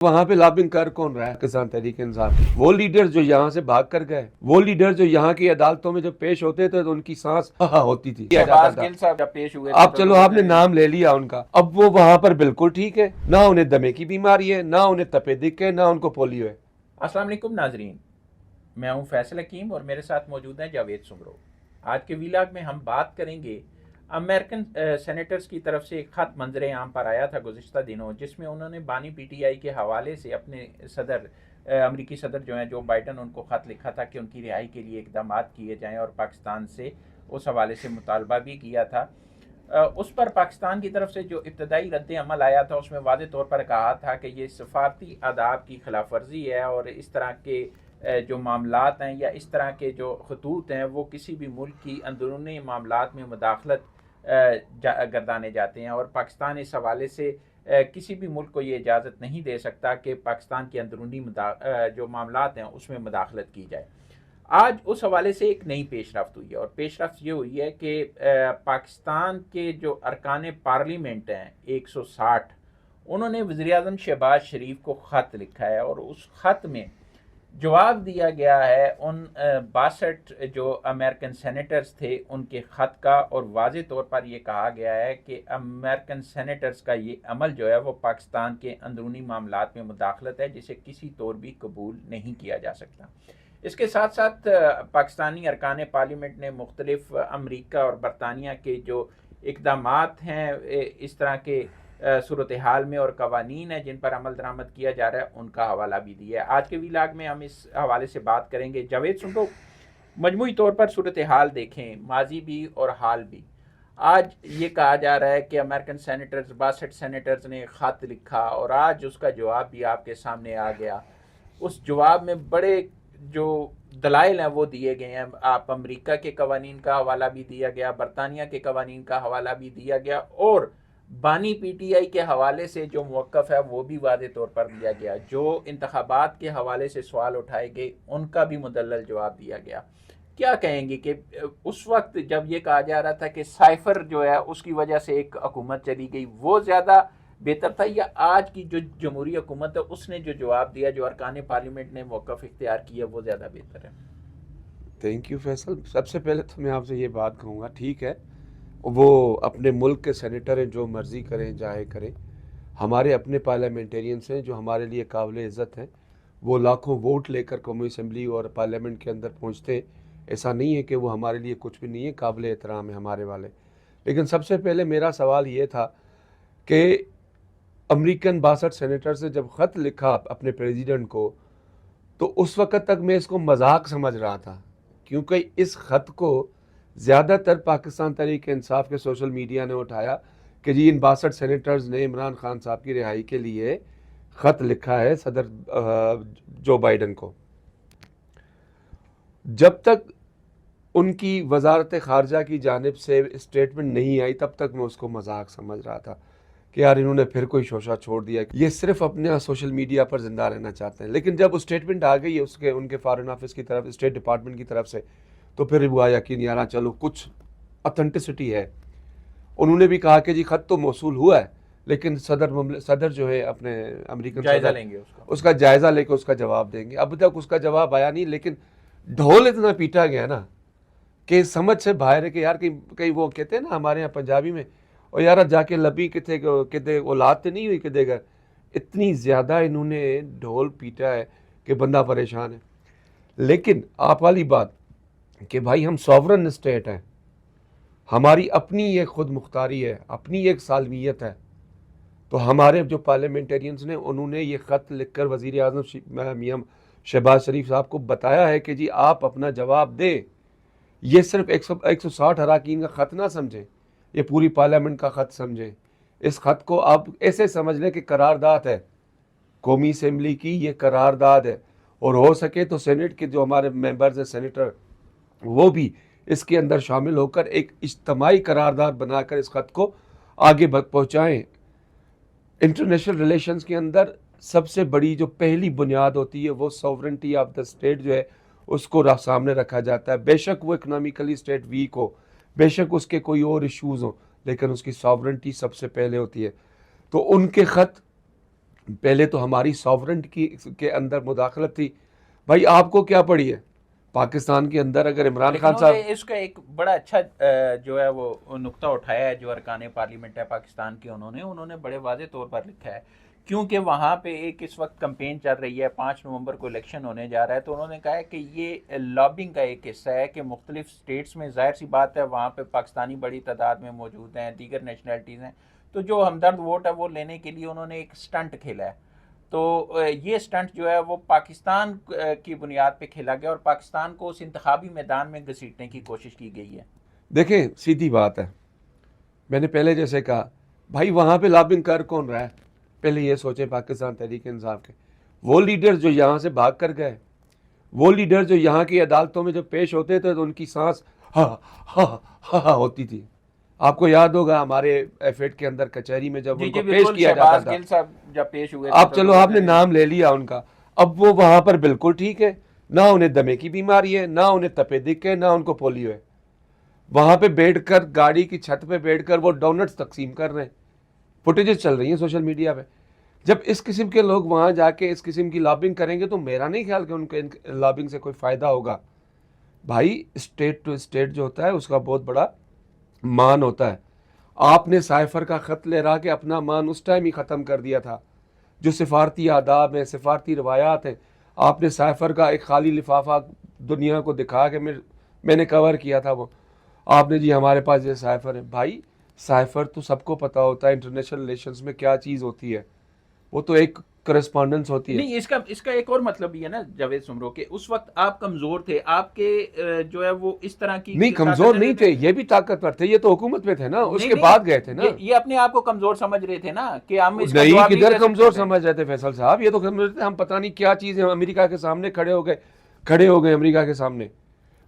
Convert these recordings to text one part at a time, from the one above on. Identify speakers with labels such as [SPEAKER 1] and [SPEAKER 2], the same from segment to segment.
[SPEAKER 1] وہاں پہ لابنگ کر کون رہا ہے؟ کسان تحریک انصاف. وہ لیڈر جو یہاں سے بھاگ کر گئے، وہ لیڈر جو یہاں کی عدالتوں میں جب پیش ہوتے تھے تو ان کی سانس ہوتی تھی.
[SPEAKER 2] شہباز گل صاحب جب پیش ہوئے
[SPEAKER 1] اب چلو آپ نے نام لے لیا ان کا، اب وہ وہاں پر بالکل ٹھیک ہے، نہ انہیں دمے کی بیماری ہے، نہ انہیں تپے دق ہے، نہ ان کو پولیو ہے.
[SPEAKER 2] السلام علیکم ناظرین، میں ہوں فیصل حکیم اور میرے ساتھ موجود ہیں جاوید سمرو. آج کے ویلاگ میں ہم بات کریں گے امریکن سینیٹرز کی طرف سے ایک خط منظر عام پر آیا تھا گزشتہ دنوں، جس میں انہوں نے بانی پی ٹی آئی کے حوالے سے اپنے امریکی صدر جو ہیں جو بائیڈن، ان کو خط لکھا تھا کہ ان کی رہائی کے لیے اقدامات کیے جائیں، اور پاکستان سے اس حوالے سے مطالبہ بھی کیا تھا. اس پر پاکستان کی طرف سے جو ابتدائی رد عمل آیا تھا اس میں واضح طور پر کہا تھا کہ یہ سفارتی آداب کی خلاف ورزی ہے، اور اس طرح کے جو معاملات ہیں یا اس طرح کے جو خطوط ہیں وہ کسی بھی ملک کی اندرونی معاملات میں مداخلت گردانے جاتے ہیں، اور پاکستان اس حوالے سے کسی بھی ملک کو یہ اجازت نہیں دے سکتا کہ پاکستان کے اندرونی جو معاملات ہیں اس میں مداخلت کی جائے. آج اس حوالے سے ایک نئی پیش رفت ہوئی ہے، اور پیش رفت یہ ہوئی ہے کہ پاکستان کے جو ارکان پارلیمنٹ ہیں 160، انہوں نے وزیر اعظم شہباز شریف کو خط لکھا ہے، اور اس خط میں جواب دیا گیا ہے ان 62 جو امریکن سینیٹرز تھے ان کے خط کا، اور واضح طور پر یہ کہا گیا ہے کہ امریکن سینیٹرز کا یہ عمل جو ہے وہ پاکستان کے اندرونی معاملات میں مداخلت ہے، جسے کسی طور بھی قبول نہیں کیا جا سکتا. اس کے ساتھ ساتھ پاکستانی ارکان پارلیمنٹ نے مختلف امریکہ اور برطانیہ کے جو اقدامات ہیں اس طرح کے صورتحال میں اور قوانین ہیں جن پر عمل درآمد کیا جا رہا ہے ان کا حوالہ بھی دیا ہے. آج کے ویلاگ میں ہم اس حوالے سے بات کریں گے. جاوید سنٹو، مجموعی طور پر صورتحال دیکھیں، ماضی بھی اور حال بھی. آج یہ کہا جا رہا ہے کہ امریکن سینیٹرز 62 سینیٹرز نے خط لکھا، اور آج اس کا جواب بھی آپ کے سامنے آ گیا. اس جواب میں بڑے جو دلائل ہیں وہ دیے گئے ہیں. آپ امریکہ کے قوانین کا حوالہ بھی دیا گیا، برطانیہ کے قوانین کا حوالہ بھی دیا گیا، اور بانی پی ٹی آئی کے حوالے سے جو موقف ہے وہ بھی واضح طور پر دیا گیا. جو انتخابات کے حوالے سے سوال اٹھائے گئے ان کا بھی مدلل جواب دیا گیا. کیا کہیں گے کہ اس وقت جب یہ کہا جا رہا تھا کہ سائفر جو ہے اس کی وجہ سے ایک حکومت چلی گئی، وہ زیادہ بہتر تھا، یا آج کی جو جمہوری حکومت ہے اس نے جو جواب دیا، جو ارکان پارلیمنٹ نے موقف اختیار کیا، وہ زیادہ بہتر ہے؟
[SPEAKER 1] Thank you Faisal. سب سے پہلے تو میں آپ سے یہ بات کہوں گا، ٹھیک ہے وہ اپنے ملک کے سینیٹر ہیں، جو مرضی کریں چاہے کریں. ہمارے اپنے پارلیمنٹیرینس ہیں جو ہمارے لیے قابل عزت ہیں، وہ لاکھوں ووٹ لے کر قومی اسمبلی اور پارلیمنٹ کے اندر پہنچتے ہیں. ایسا نہیں ہے کہ وہ ہمارے لیے کچھ بھی نہیں ہے، قابل احترام ہے ہمارے والے. لیکن سب سے پہلے میرا سوال یہ تھا کہ امریکن 62 سینیٹر سے جب خط لکھا اپنے پریزیڈنٹ کو، تو اس وقت تک میں اس کو مذاق سمجھ رہا تھا، کیونکہ اس خط کو زیادہ تر پاکستان تحریک انصاف کے سوشل میڈیا نے اٹھایا کہ جی ان 62 سینیٹرز نے عمران خان صاحب کی رہائی کے لیے خط لکھا ہے صدر جو بائیڈن کو. جب تک ان کی وزارت خارجہ کی جانب سے اسٹیٹمنٹ نہیں آئی تب تک میں اس کو مذاق سمجھ رہا تھا کہ یار انہوں نے پھر کوئی شوشہ چھوڑ دیا، یہ صرف اپنے سوشل میڈیا پر زندہ رہنا چاہتے ہیں. لیکن جب اسٹیٹمنٹ آ گئی ہے ان کے فارن آفس کی طرف، اسٹیٹ ڈپارٹمنٹ کی طرف سے، تو پھر وہ یقین یارہ چلو کچھ اتھینٹسٹی ہے. انہوں نے بھی کہا کہ جی خط تو موصول ہوا ہے، لیکن صدر جو ہے اپنے امریکن
[SPEAKER 2] جائزہ
[SPEAKER 1] صدر
[SPEAKER 2] لیں گے
[SPEAKER 1] اس کا جائزہ لے کے اس کا جواب دیں گے. اب تک اس کا جواب آیا نہیں، لیکن ڈھول اتنا پیٹا گیا نا کہ سمجھ سے باہر ہے کہ یار کہیں وہ کہتے ہیں نا ہمارے یہاں پنجابی میں، اور یار جا کے لبی کتے اولاد تو نہیں ہوئی کدے گھر. اتنی زیادہ انہوں نے ڈھول پیٹا ہے کہ بندہ پریشان ہے. لیکن آپ والی بات کہ بھائی ہم سوورن اسٹیٹ ہیں، ہماری اپنی ایک خود مختاری ہے، اپنی ایک سالمیت ہے. تو ہمارے جو پارلیمنٹیرینز نے انہوں نے یہ خط لکھ کر وزیر اعظم میاں شہباز شریف صاحب کو بتایا ہے کہ جی آپ اپنا جواب دیں. یہ صرف 160 اراکین کا خط نہ سمجھیں، یہ پوری پارلیمنٹ کا خط سمجھیں. اس خط کو آپ ایسے سمجھ لیں کہ قرارداد ہے، قومی اسمبلی کی یہ قرارداد ہے. اور ہو سکے تو سینٹ کے جو ہمارے ممبرز ہیں سینیٹر، وہ بھی اس کے اندر شامل ہو کر ایک اجتماعی قرارداد بنا کر اس خط کو آگے پہنچائیں. انٹرنیشنل ریلیشنز کے اندر سب سے بڑی جو پہلی بنیاد ہوتی ہے وہ سوورنٹی آف دا اسٹیٹ جو ہے اس کو سامنے رکھا جاتا ہے. بے شک وہ اکنامیکلی اسٹیٹ ویک ہو، بے شک اس کے کوئی اور ایشوز ہوں، لیکن اس کی سوورنٹی سب سے پہلے ہوتی ہے. تو ان کے خط پہلے تو ہماری ساورنٹی کے اندر مداخلت تھی. بھائی آپ کو کیا پڑی ہے پاکستان کے اندر؟ اگر عمران خان صاحب
[SPEAKER 2] اس کا ایک بڑا اچھا جو ہے وہ نقطہ اٹھایا ہے جو ارکان پارلیمنٹ ہے پاکستان کے، انہوں نے بڑے واضح طور پر لکھا ہے، کیونکہ وہاں پہ ایک اس وقت کمپین چل رہی ہے، 5 نومبر کو الیکشن ہونے جا رہا ہے، تو انہوں نے کہا ہے کہ یہ لابنگ کا ایک حصہ ہے کہ مختلف سٹیٹس میں ظاہر سی بات ہے وہاں پہ پاکستانی بڑی تعداد میں موجود ہیں، دیگر نیشنلٹیز ہیں، تو جو ہمدرد ووٹ ہے وہ لینے کے لیے انہوں نے ایک سٹنٹ کھیلا ہے. تو یہ سٹنٹ جو ہے وہ پاکستان کی بنیاد پہ کھیلا گیا اور پاکستان کو اس انتخابی میدان میں گھسیٹنے کی کوشش کی گئی ہے.
[SPEAKER 1] دیکھیں سیدھی بات ہے، میں نے پہلے جیسے کہا بھائی وہاں پہ لابنگ کر کون رہا ہے؟ پہلے یہ سوچیں پاکستان تحریک انصاف کے وہ لیڈر جو یہاں سے بھاگ کر گئے، وہ لیڈر جو یہاں کی عدالتوں میں جب پیش ہوتے تھے تو ان کی سانس ہا ہا ہا ہوتی تھی. آپ کو یاد ہوگا ہمارے ایف8 کے اندر کچہری میں جب ان کو پیش کیا جاتا تھا،
[SPEAKER 2] گل صاحب جب پیش ہوئے
[SPEAKER 1] اب چلو آپ نے نام لے لیا ان کا، اب وہ وہاں پر بالکل ٹھیک ہے، نہ انہیں دمے کی بیماری ہے، نہ انہیں تپے دق ہے، نہ ان کو پولیو ہے. وہاں پہ بیٹھ کر گاڑی کی چھت پہ بیٹھ کر وہ ڈونٹس تقسیم کر رہے ہیں، فوٹیجز چل رہی ہیں سوشل میڈیا پہ. جب اس قسم کے لوگ وہاں جا کے اس قسم کی لابنگ کریں گے تو میرا نہیں خیال کہ ان کے لابنگ سے کوئی فائدہ ہوگا. بھائی اسٹیٹ ٹو اسٹیٹ جو ہوتا ہے اس کا بہت بڑا مان ہوتا ہے. آپ نے سائفر کا خط لے رہا کہ اپنا مان اس ٹائم ہی ختم کر دیا تھا. جو سفارتی آداب ہیں، سفارتی روایات ہیں، آپ نے سائفر کا ایک خالی لفافہ دنیا کو دکھا کہ میں نے کور کیا تھا، وہ آپ نے جی ہمارے پاس یہ سائفر ہے. بھائی سائفر تو سب کو پتا ہوتا ہے انٹرنیشنل ریلیشنز میں کیا چیز ہوتی ہے، وہ تو ایک کرسپونڈنس ہوتی ہے.
[SPEAKER 2] نہیں، اس کا ایک اور مطلب بھی ہے نا جاوید سمرو کہ اس وقت آپ کمزور تھے، آپ کے جو ہے وہ اس طرح کی
[SPEAKER 1] نہیں کمزور نہیں تھے، یہ بھی طاقتور تھے، یہ تو حکومت میں تھے نا، اس کے بعد گئے تھے نا.
[SPEAKER 2] یہ اپنے آپ کو کمزور سمجھ رہے تھے نا کہ ہم اس کا
[SPEAKER 1] نہیں
[SPEAKER 2] جواب
[SPEAKER 1] کدھر کمزور سمجھ رہے تھے فیصل صاحب، یہ تو سمجھ رہے تھے ہم پتہ نہیں کیا چیز ہے، امریکہ کے سامنے کھڑے ہو گئے امریکہ کے سامنے.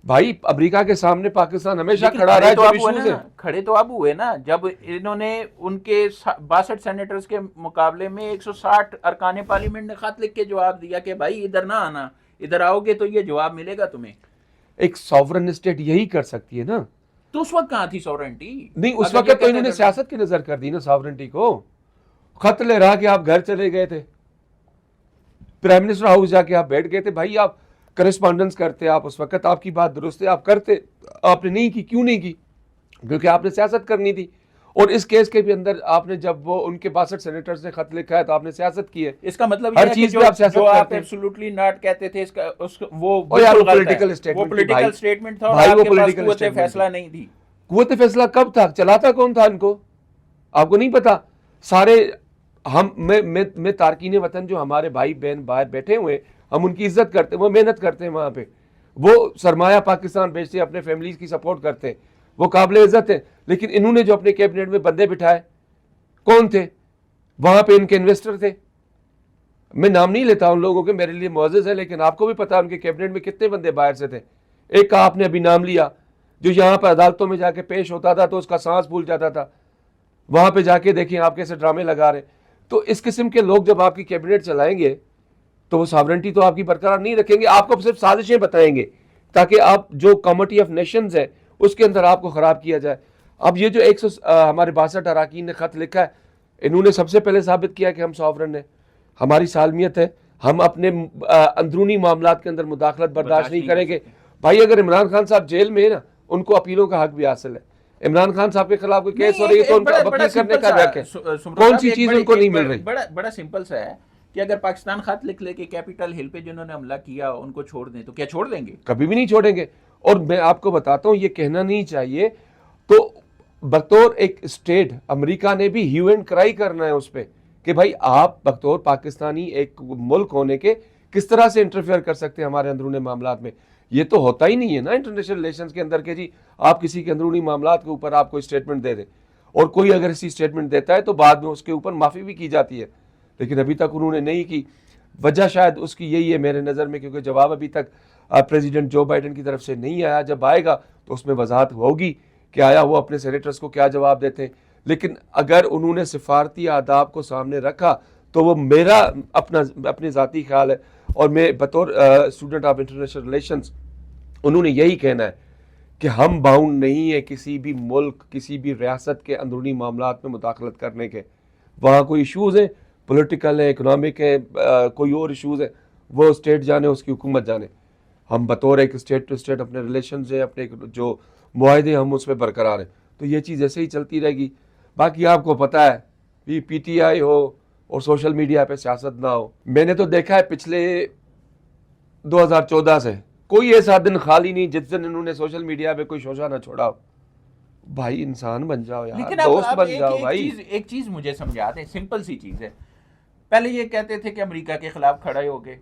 [SPEAKER 1] بھائی امریکہ کے سامنے پاکستان ہمیشہ کھڑا رہا ہے جب ایشوز ہیں.
[SPEAKER 2] کھڑے تو اب ہوئے نا جب انہوں نے ان کے 62 سینیٹرز کے مقابلے میں 160 ارکان پارلیمنٹ نے خط لکھ کے جواب دیا کہ بھائی ادھر نہ آنا، ادھر آؤ گے تو یہ جواب ملے گا تمہیں.
[SPEAKER 1] ایک سوورن اسٹیٹ یہی کر سکتی ہے نا.
[SPEAKER 2] تو اس وقت کہاں تھی سوورنٹی؟
[SPEAKER 1] نہیں اس وقت تو انہوں نے سیاست کی نظر کر دی نا سوورنٹی کو. خط لے رہا کہ آپ گھر چلے گئے تھے، پرائم منسٹر ہاؤس جا کے آپ بیٹھ گئے تھے. بھائی آپ کرسپونڈنس کرتے، آپ اس وقت آپ کی بات درست ہے، آپ کرتے، آپ نے نہیں کی. کیوں نہیں کی؟ کیونکہ آپ نے سیاست کرنی تھی. اور اس کیس کے بھی اندر آپ نے جب وہ ان کے 62 سینیٹرز نے خط لکھا ہے تو آپ نے سیاست کی ہے.
[SPEAKER 2] اس کا مطلب
[SPEAKER 1] ہر چیز پہ آپ سیاست کرتے ہیں.
[SPEAKER 2] ایبسولوٹلی ناٹ کہتے تھے وہ
[SPEAKER 1] پولیٹیکل
[SPEAKER 2] اسٹیٹمنٹ تھا اور آپ کے پاس قوت فیصلہ نہیں تھی.
[SPEAKER 1] قوت فیصلہ کب تھا؟ چلاتا کون تھا ان کو؟ آپ کو نہیں پتا؟ سارے میں تارکین وطن جو ہمارے بھائی بہن باہر بیٹھے ہوئے ہم ان کی عزت کرتے ہیں، وہ محنت کرتے ہیں وہاں پہ، وہ سرمایہ پاکستان بیچتے ہیں، اپنے فیملیز کی سپورٹ کرتے ہیں، وہ قابل عزت ہیں. لیکن انہوں نے جو اپنے کیبنٹ میں بندے بٹھائے کون تھے؟ وہاں پہ ان کے انویسٹر تھے. میں نام نہیں لیتا ان لوگوں کے، میرے لیے معزز ہے، لیکن آپ کو بھی پتا ان کے کیبنٹ میں کتنے بندے باہر سے تھے. ایک کا آپ نے ابھی نام لیا جو یہاں پہ عدالتوں میں جا کے پیش ہوتا تھا تو اس کا سانس پھول جاتا تھا. وہاں پہ جا کے دیکھیں آپ کیسے ڈرامے لگا رہے. تو اس قسم کے لوگ جب آپ کی کیبنٹ چلائیں گے تو وہ ساورنٹی تو آپ کی برقرار نہیں رکھیں گے، آپ کو صرف سازشیں بتائیں گے تاکہ آپ جو کمیٹی آف نیشنز ہے اس کے اندر آپ کو خراب کیا جائے. اب یہ جو ہمارے 62 اراکین نے خط لکھا ہے، انہوں نے سب سے پہلے ثابت کیا کہ ہم ساورن ہیں، ہماری سالمیت ہے، ہم اپنے اندرونی معاملات کے اندر مداخلت برداشت نہیں کریں گے. بھائی اگر عمران خان صاحب جیل میں ہے نا، ان کو اپیلوں کا حق بھی حاصل ہے. عمران خان صاحب کے خلاف کوئی کیس ہو رہی ہے تو ان کو اپیل کرنے کا حق ہے. کون سی چیز ان کو نہیں مل رہی؟
[SPEAKER 2] بڑا سمپل سا ہے کہ اگر پاکستان خط لکھ لے کہ کیپٹل ہل پہ جنہوں نے حملہ کیا ان کو چھوڑ دیں، تو کیا چھوڑ دیں گے؟
[SPEAKER 1] کبھی بھی نہیں چھوڑیں گے. اور میں آپ کو بتاتا ہوں یہ کہنا نہیں چاہیے، تو بطور ایک اسٹیٹ امریکہ نے بھی ہیو اینڈ کرائی کرنا ہے اس پہ کہ بھائی آپ بطور پاکستانی ایک ملک ہونے کے کس طرح سے انٹرفیئر کر سکتے ہیں ہمارے اندرونی معاملات میں. یہ تو ہوتا ہی نہیں ہے نا انٹرنیشنل ریلیشنز کے اندر کہ جی آپ کسی کے اندرونی معاملات کے اوپر آپ کوئی اسٹیٹمنٹ دے دیں، اور کوئی اگر ایسی اسٹیٹمنٹ دیتا ہے تو بعد میں اس کے اوپر معافی بھی کی جاتی ہے. لیکن ابھی تک انہوں نے نہیں کی. وجہ شاید اس کی یہی ہے میرے نظر میں، کیونکہ جواب ابھی تک پریزیڈنٹ جو بائیڈن کی طرف سے نہیں آیا. جب آئے گا تو اس میں وضاحت ہوگی کہ آیا وہ اپنے سینیٹرز کو کیا جواب دیتے ہیں. لیکن اگر انہوں نے سفارتی آداب کو سامنے رکھا تو وہ میرا اپنے ذاتی خیال ہے، اور میں بطور اسٹوڈنٹ آف انٹرنیشنل ریلیشنز انہوں نے یہی کہنا ہے کہ ہم باؤنڈ نہیں ہے کسی بھی ملک، کسی بھی ریاست کے اندرونی معاملات میں مداخلت کرنے کے. وہاں کوئی ایشوز ہیں، پولیٹیکل ہے, اکنامک ہے, کوئی اور ایشوز ہے, وہ اسٹیٹ جانے, اس کی حکومت جانے. ہم بطور ایک اسٹیٹ ٹو اسٹیٹ اپنے ریلیشنز ہیں, اپنے جو معاہدے ہم اس پہ برقرار ہیں. تو یہ چیز ایسے ہی چلتی رہے گی. باقی آپ کو پتہ ہے پی ٹی آئی ہو اور سوشل میڈیا پہ سیاست نہ ہو, میں نے تو دیکھا ہے پچھلے 2014 سے کوئی ایسا دن خالی نہیں جس دن انہوں نے سوشل میڈیا پہ کوئی شوشہ نہ چھوڑا ہو. بھائی انسان بن جاؤ یار,
[SPEAKER 2] لیکن
[SPEAKER 1] دوست بن جاؤ بھائی.
[SPEAKER 2] ایک چیز مجھے سمجھا دیں, سمپل سی چیز ہے. پہلے یہ کہتے تھے کہ امریکہ کے خلاف کھڑے ہو گئے,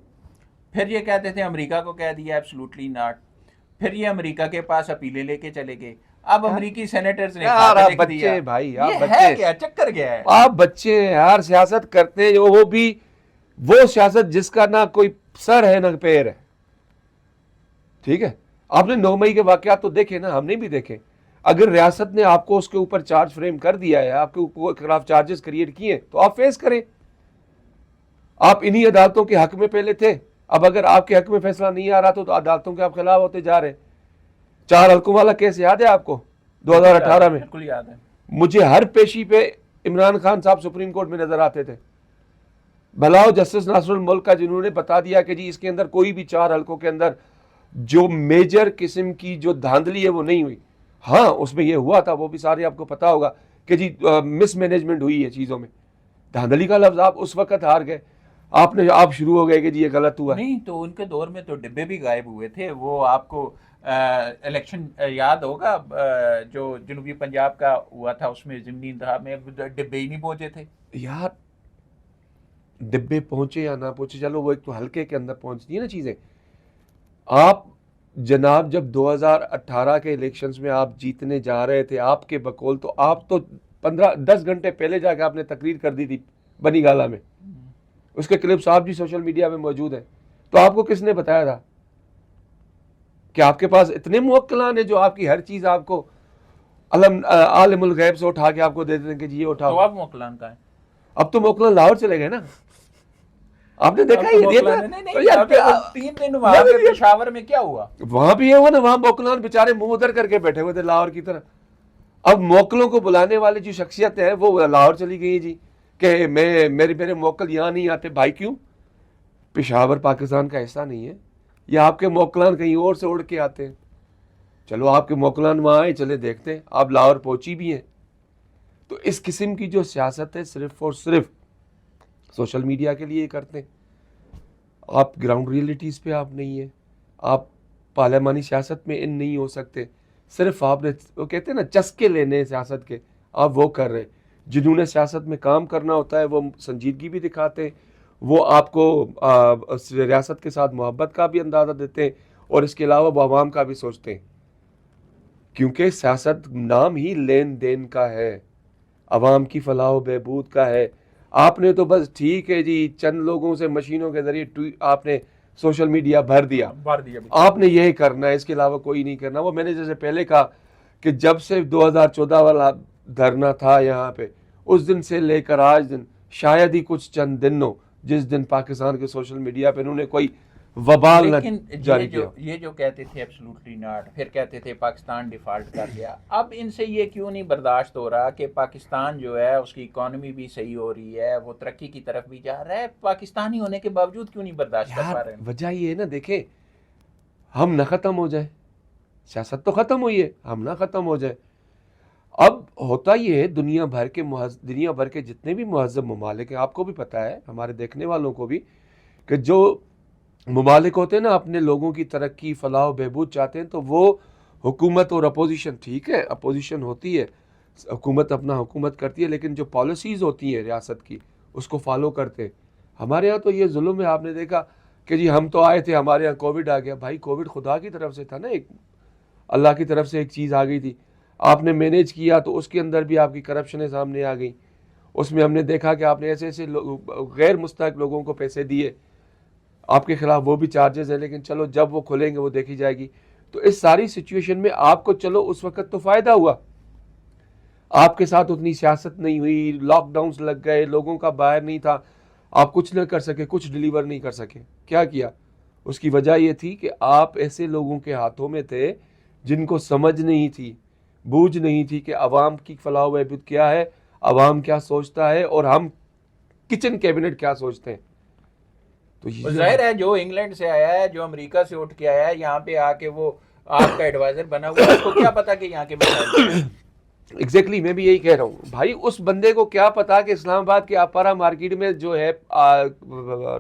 [SPEAKER 2] پھر یہ کہتے تھے امریکہ کو کہہ دیا ایبسلوٹلی ناٹ, پھر یہ امریکہ کے پاس اپیلیں لے کے چلے گئے, اب امریکی سینیٹرز نے
[SPEAKER 1] آپ بچے بھائی, آپ بچے,
[SPEAKER 2] کیا چکر گیا ہے,
[SPEAKER 1] آپ بچے ہیں یار, سیاست کرتے ہیں وہ بھی وہ سیاست جس کا نہ کوئی سر ہے نہ پیر ہے. ٹھیک ہے, آپ نے 9 مئی کے واقعات تو دیکھے نا, ہم نے بھی دیکھے. اگر ریاست نے آپ کو اس کے اوپر چارج فریم کر دیا ہے, آپ کے خلاف چارجز کریٹ کیے, تو آپ فیس کریں. آپ انہی عدالتوں کے حق میں پہلے تھے, اب اگر آپ کے حق میں فیصلہ نہیں آ رہا تو عدالتوں کے آپ خلاف ہوتے جا رہے. 4 حلقوں والا کیس یاد ہے آپ کو 2018 میں؟
[SPEAKER 2] بالکل یاد ہے.
[SPEAKER 1] مجھے ہر پیشی پہ عمران خان صاحب سپریم کورٹ میں نظر آتے تھے. بھلاؤ جسٹس ناصر الملک کا, جنہوں نے بتا دیا کہ جی اس کے اندر کوئی بھی 4 حلقوں کے اندر جو میجر قسم کی جو دھاندلی ہے وہ نہیں ہوئی. ہاں اس میں یہ ہوا تھا, وہ بھی سارے آپ کو پتا ہوگا کہ جی مس مینجمنٹ ہوئی ہے چیزوں میں. دھاندلی کا لفظ آپ اس وقت ہار گئے, آپ شروع ہو گئے کہ جی یہ غلط ہوا.
[SPEAKER 2] نہیں تو ان کے دور میں تو ڈبے بھی غائب ہوئے تھے. وہ آپ کو الیکشن یاد ہوگا جو جنوبی پنجاب کا ہوا تھا, اس میں ضمنی انتخاب میں ڈبے ہی نہیں پہنچے تھے.
[SPEAKER 1] یار ڈبے پہنچے یا نہ پہنچے, چلو وہ ایک تو حلقے کے اندر پہنچتی ہیں نا چیزیں. آپ جناب جب 2018 کے الیکشنز میں آپ جیتنے جا رہے تھے, آپ کے بقول تو آپ تو 10 گھنٹے پہلے جا کے آپ نے تقریر کر دی تھی بنی گالا میں. اس کے کلپس آپ بھی سوشل میڈیا میں موجود ہیں. تو آپ کو کس نے بتایا تھا کہ آپ کے پاس اتنے موکلان ہیں جو آپ کی ہر چیز آپ کو عالم الغیب سے اٹھا کے آپ کو دے دیتے ہیں کہ جی یہ اٹھاؤ.
[SPEAKER 2] تو اب موکلان کا ہے,
[SPEAKER 1] اب تو موکلان لاہور چلے گئے نا. آپ نے دیکھا یہ
[SPEAKER 2] 3 دن وہاں پہ پشاور میں کیا ہوا,
[SPEAKER 1] وہاں بھی یہ ہوا نا, وہاں موکلان بےچارے منہ ادھر کر کے بیٹھے ہوئے تھے لاہور کی طرح. اب موکلوں کو بلانے والے جو شخصیت ہے وہ لاہور چلی گئی جی کہ میرے موکل یہاں نہیں آتے. بھائی کیوں؟ پشاور پاکستان کا حصہ نہیں ہے, یا آپ کے موکلان کہیں اور سے اڑ کے آتے ہیں؟ چلو آپ کے موکلان وہاں آئے, چلے دیکھتے ہیں. آپ لاہور پہنچی بھی ہیں. تو اس قسم کی جو سیاست ہے صرف اور صرف سوشل میڈیا کے لیے کرتے ہیں. آپ گراؤنڈ ریئلٹیز پہ آپ نہیں ہیں, آپ پارلیمانی سیاست میں ان نہیں ہو سکتے. صرف آپ نے وہ کہتے ہیں نا چسکے لینے سیاست کے, آپ وہ کر رہے. جنہوں نے سیاست میں کام کرنا ہوتا ہے وہ سنجیدگی بھی دکھاتے ہیں, وہ آپ کو ریاست کے ساتھ محبت کا بھی اندازہ دیتے ہیں, اور اس کے علاوہ وہ عوام کا بھی سوچتے ہیں. کیونکہ سیاست نام ہی لین دین کا ہے, عوام کی فلاح و بہبود کا ہے. آپ نے تو بس ٹھیک ہے جی چند لوگوں سے مشینوں کے ذریعے آپ نے سوشل میڈیا بھر دیا, آپ نے یہی کرنا ہے, اس کے علاوہ کوئی نہیں کرنا. وہ میں نے جیسے پہلے کہا کہ جب سے 2014 والا دھرنا تھا یہاں پہ, اس دن سے لے کر آج دن شاید ہی کچھ چند دن ہو جس دن پاکستان کے سوشل میڈیا پہ انہوں نے کوئی وبال نہ جاری کیا.
[SPEAKER 2] یہ جو کہتے تھے ایبسلوٹلی ناٹ, پھر کہتے تھے پاکستان ڈیفالٹ کر گیا. اب ان سے یہ کیوں نہیں برداشت ہو رہا کہ پاکستان جو ہے اس کی اکانومی بھی صحیح ہو رہی ہے, وہ ترقی کی طرف بھی جا رہا ہے, پاکستانی ہونے کے باوجود کیوں نہیں برداشت کر پا رہے ہیں؟
[SPEAKER 1] وجہ یہ ہے نا, دیکھیں ہم نہ ختم ہو جائیں, سیاست تو ختم ہوئی ہے, ہم نہ ختم ہو جائیں. اب ہوتا یہ ہے دنیا بھر کے جتنے بھی مہذب ممالک ہیں, آپ کو بھی پتہ ہے, ہمارے دیکھنے والوں کو بھی, کہ جو ممالک ہوتے ہیں نا اپنے لوگوں کی ترقی فلاح و بہبود چاہتے ہیں, تو وہ حکومت اور اپوزیشن, ٹھیک ہے اپوزیشن ہوتی ہے, حکومت اپنا حکومت کرتی ہے, لیکن جو پالیسیز ہوتی ہیں ریاست کی اس کو فالو کرتے ہیں. ہمارے یہاں تو یہ ظلم ہے, آپ نے دیکھا کہ جی ہم تو آئے تھے, ہمارے یہاں کووڈ آ گیا. بھائی کووڈ خدا کی طرف سے تھا نا, ایک اللہ کی طرف سے ایک چیز آ گئی تھی, آپ نے مینیج کیا, تو اس کے اندر بھی آپ کی کرپشنیں سامنے آ گئیں. اس میں ہم نے دیکھا کہ آپ نے ایسے غیر مستحق لوگوں کو پیسے دیے, آپ کے خلاف وہ بھی چارجز ہیں, لیکن چلو جب وہ کھلیں گے وہ دیکھی جائے گی. تو اس ساری سچویشن میں آپ کو چلو اس وقت تو فائدہ ہوا, آپ کے ساتھ اتنی سیاست نہیں ہوئی, لاک ڈاؤنز لگ گئے, لوگوں کا باہر نہیں تھا, آپ کچھ نہ کر سکے, کچھ ڈیلیور نہیں کر سکے. کیا کیا؟ اس کی وجہ یہ تھی کہ آپ ایسے لوگوں کے ہاتھوں میں تھے جن کو سمجھ نہیں تھی, بوجھ نہیں تھی کہ عوام کی فلاح و بہبود کیا ہے, عوام کیا سوچتا ہے, اور ہم کچن کیبنٹ کیا سوچتے ہیں. تو یہ
[SPEAKER 2] ظاہر ہے جو انگلینڈ سے آیا ہے, جو امریکہ سے اٹھ کے آیا ہے, یہاں پہ آ کے وہ آپ کا ایڈوائزر بنا ہوا ہے, اس کو کیا پتا کہ یہاں کے مسائل.
[SPEAKER 1] ایگزیکٹلی میں بھی یہی کہہ رہا ہوں بھائی, اس بندے کو کیا پتا کہ اسلام آباد کے آپارا مارکیٹ میں جو ہے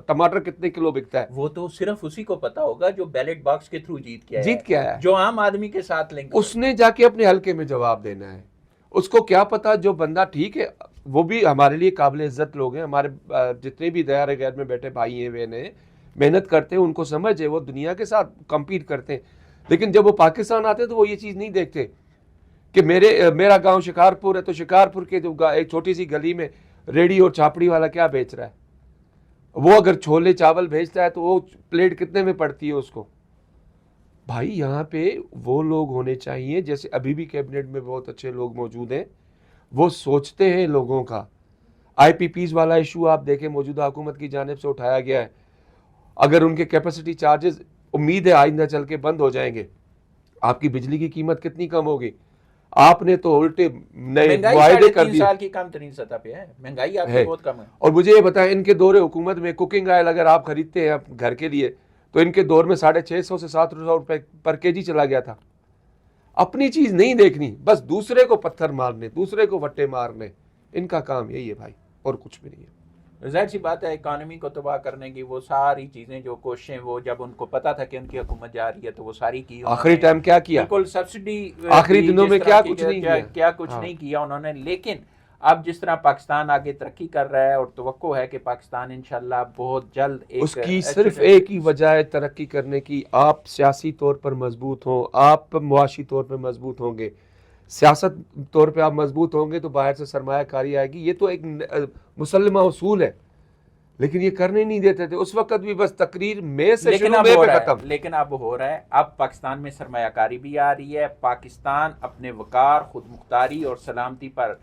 [SPEAKER 1] ٹماٹر کتنے کلو بکتا ہے.
[SPEAKER 2] وہ تو صرف اسی کو پتا ہوگا جو بیلٹ باکس کے تھرو جیت کے آیا ہے,
[SPEAKER 1] جو
[SPEAKER 2] عام آدمی کے ساتھ لنک
[SPEAKER 1] اس نے جا کے اپنے حلقے میں جواب دینا ہے. اس کو کیا پتا جو بندہ, ٹھیک ہے وہ بھی ہمارے لیے قابل عزت لوگ ہیں, ہمارے جتنے بھی دیار غیر میں بیٹھے بھائی ہیں بہن ہیں, محنت کرتے ہیں, ان کو سمجھ ہے, وہ دنیا کے ساتھ کمپیٹ کرتے ہیں. لیکن جب وہ پاکستان آتے ہیں تو وہ یہ چیز نہیں دیکھتے کہ میرا گاؤں شکارپور ہے, تو شکارپور کے جو ایک چھوٹی سی گلی میں ریڑھی اور چھاپڑی والا کیا بیچ رہا ہے, وہ اگر چھولے چاول بھیجتا ہے تو وہ پلیٹ کتنے میں پڑتی ہے اس کو. بھائی یہاں پہ وہ لوگ ہونے چاہیے, جیسے ابھی بھی کیبنٹ میں بہت اچھے لوگ موجود ہیں, وہ سوچتے ہیں لوگوں کا. آئی پی پیز والا ایشو آپ دیکھیں موجودہ حکومت کی جانب سے اٹھایا گیا ہے. اگر ان کے کیپیسٹی چارجز امید ہے آئندہ چل کے بند ہو جائیں گے, آپ کی بجلی کی قیمت کتنی کم ہوگی. آپ نے تو الٹے نئے معاہدے کر دیے.
[SPEAKER 2] 3 سال کی کم ترین سطح پہ ہے مہنگائی, آپ کی بہت کم ہے.
[SPEAKER 1] اور مجھے یہ بتائیں, ان کے دور حکومت میں کوکنگ آئل اگر آپ خریدتے ہیں گھر کے لیے تو ان کے دور میں 650 سے 700 روپے پر کے جی چلا گیا تھا. اپنی چیز نہیں دیکھنی, بس دوسرے کو پتھر مارنے, دوسرے کو وٹے مارنے, ان کا کام یہی ہے بھائی, اور کچھ بھی نہیں ہے.
[SPEAKER 2] ظاہر سی بات ہے اکانومی کو تباہ کرنے کی وہ ساری چیزیں جو کوششیں, وہ جب ان کو پتا تھا کہ ان کی حکومت جا رہی ہے تو وہ ساری کی.
[SPEAKER 1] آخری ٹائم کیا کیا,
[SPEAKER 2] بالکل سبسڈی
[SPEAKER 1] آخری دنوں میں کیا کچھ نہیں
[SPEAKER 2] کیا انہوں نے. لیکن اب جس طرح پاکستان آگے ترقی کر رہا ہے اور توقع ہے کہ پاکستان انشاءاللہ بہت جلد
[SPEAKER 1] اس کی صرف ایک ہی وجہ ہے ترقی کرنے کی, آپ سیاسی طور پر مضبوط ہوں, آپ معاشی طور پر مضبوط ہوں گے. سیاست طور پہ آپ مضبوط ہوں گے تو باہر سے سرمایہ کاری آئے گی, یہ تو ایک مسلمہ اصول ہے. لیکن یہ کرنے نہیں دیتے تھے اس وقت بھی, بس تقریر میں سے شروع میں پہ ختم.
[SPEAKER 2] لیکن اب ہو رہا ہے, اب پاکستان میں سرمایہ کاری بھی آ رہی ہے. پاکستان اپنے وقار, خود مختاری اور سلامتی پر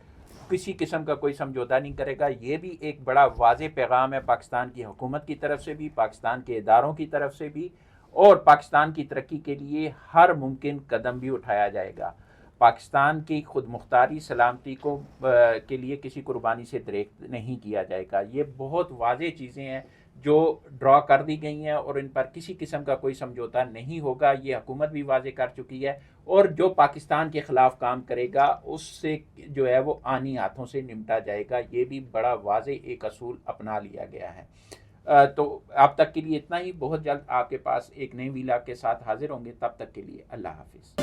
[SPEAKER 2] کسی قسم کا کوئی سمجھوتہ نہیں کرے گا. یہ بھی ایک بڑا واضح پیغام ہے پاکستان کی حکومت کی طرف سے بھی, پاکستان کے اداروں کی طرف سے بھی, اور پاکستان کی ترقی کے لیے ہر ممکن قدم بھی اٹھایا جائے گا. پاکستان کی خود مختاری, سلامتی کو کے لیے کسی قربانی سے دریغ نہیں کیا جائے گا. یہ بہت واضح چیزیں ہیں جو ڈرا کر دی گئی ہیں اور ان پر کسی قسم کا کوئی سمجھوتہ نہیں ہوگا. یہ حکومت بھی واضح کر چکی ہے, اور جو پاکستان کے خلاف کام کرے گا اس سے جو ہے وہ آنی ہاتھوں سے نمٹا جائے گا. یہ بھی بڑا واضح ایک اصول اپنا لیا گیا ہے. تو اب تک کے لیے اتنا ہی. بہت جلد آپ کے پاس ایک نئے ویلاگ کے ساتھ حاضر ہوں گے. تب تک کے لیے اللہ حافظ.